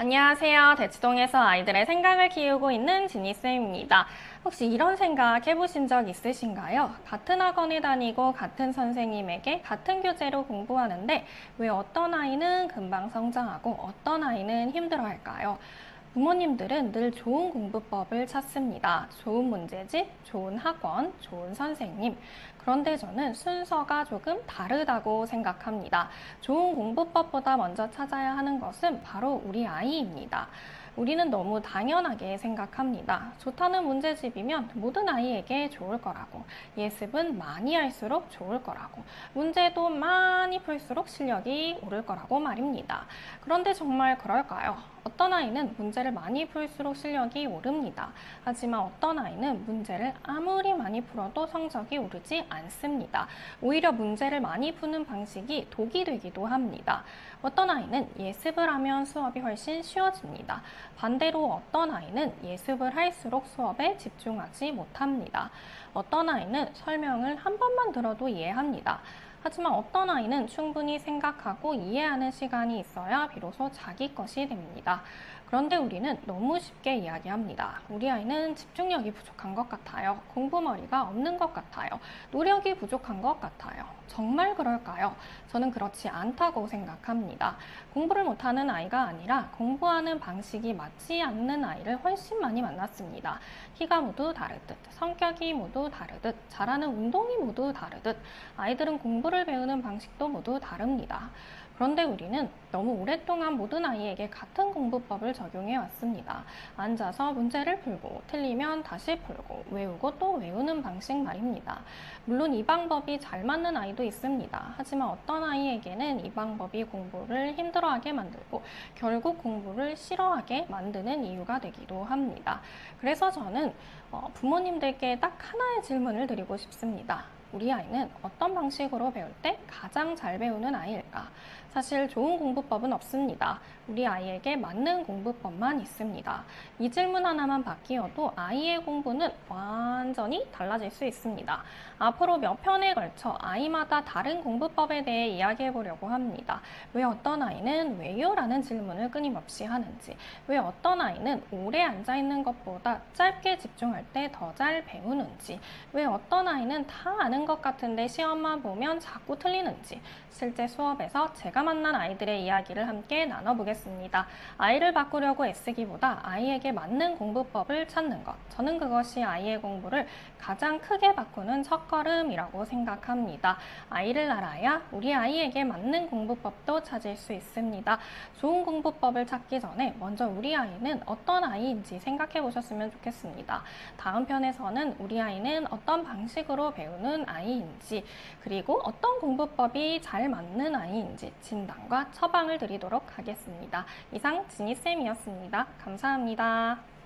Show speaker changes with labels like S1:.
S1: 안녕하세요. 대치동에서 아이들의 생각을 키우고 있는 지니쌤입니다. 혹시 이런 생각 해보신 적 있으신가요? 같은 학원에 다니고 같은 선생님에게 같은 교재로 공부하는데 왜 어떤 아이는 금방 성장하고 어떤 아이는 힘들어할까요? 부모님들은 늘 좋은 공부법을 찾습니다. 좋은 문제집, 좋은 학원, 좋은 선생님. 그런데 저는 순서가 조금 다르다고 생각합니다. 좋은 공부법보다 먼저 찾아야 하는 것은 바로 우리 아이입니다. 우리는 너무 당연하게 생각합니다. 좋다는 문제집이면 모든 아이에게 좋을 거라고, 예습은 많이 할수록 좋을 거라고, 문제도 많이 풀수록 실력이 오를 거라고 말입니다. 그런데 정말 그럴까요? 어떤 아이는 문제를 많이 풀수록 실력이 오릅니다. 하지만 어떤 아이는 문제를 아무리 많이 풀어도 성적이 오르지 않습니다. 오히려 문제를 많이 푸는 방식이 독이 되기도 합니다. 어떤 아이는 예습을 하면 수업이 훨씬 쉬워집니다. 반대로 어떤 아이는 예습을 할수록 수업에 집중하지 못합니다. 어떤 아이는 설명을 한 번만 들어도 이해합니다. 하지만 어떤 아이는 충분히 생각하고 이해하는 시간이 있어야 비로소 자기 것이 됩니다. 그런데 우리는 너무 쉽게 이야기합니다. 우리 아이는 집중력이 부족한 것 같아요. 공부머리가 없는 것 같아요. 노력이 부족한 것 같아요. 정말 그럴까요? 저는 그렇지 않다고 생각합니다. 공부를 못하는 아이가 아니라 공부하는 방식이 맞지 않는 아이를 훨씬 많이 만났습니다. 키가 모두 다르듯, 성격이 모두 다르듯, 잘하는 운동이 모두 다르듯, 아이들은 공부를 배우는 방식도 모두 다릅니다. 그런데 우리는 너무 오랫동안 모든 아이에게 같은 공부법을 적용해 왔습니다. 앉아서 문제를 풀고, 틀리면 다시 풀고, 외우고 또 외우는 방식 말입니다. 물론 이 방법이 잘 맞는 아이도 있습니다. 하지만 어떤 아이에게는 이 방법이 공부를 힘들어하게 만들고, 결국 공부를 싫어하게 만드는 이유가 되기도 합니다. 그래서 저는 부모님들께 딱 하나의 질문을 드리고 싶습니다. 우리 아이는 어떤 방식으로 배울 때 가장 잘 배우는 아이일까? 사실 좋은 공부법은 없습니다. 우리 아이에게 맞는 공부법만 있습니다. 이 질문 하나만 바뀌어도 아이의 공부는 완전히 달라질 수 있습니다. 앞으로 몇 편에 걸쳐 아이마다 다른 공부법에 대해 이야기해 보려고 합니다. 왜 어떤 아이는 왜요? 라는 질문을 끊임없이 하는지, 왜 어떤 아이는 오래 앉아 있는 것보다 짧게 집중할 때 더 잘 배우는지, 왜 어떤 아이는 다 아는 것 같은데 시험만 보면 자꾸 틀리는지, 실제 수업에서 제가 만난 아이들의 이야기를 함께 나눠보겠습니다. 아이를 바꾸려고 애쓰기보다 아이에게 맞는 공부법을 찾는 것, 저는 그것이 아이의 공부를 가장 크게 바꾸는 첫걸음이라고 생각합니다. 아이를 알아야 우리 아이에게 맞는 공부법도 찾을 수 있습니다. 좋은 공부법을 찾기 전에 먼저 우리 아이는 어떤 아이인지 생각해 보셨으면 좋겠습니다. 다음 편에서는 우리 아이는 어떤 방식으로 배우는 아이인지, 그리고 어떤 공부법이 잘 맞는 아이인지 진단과 처방을 드리도록 하겠습니다. 이상 지니쌤이었습니다. 감사합니다.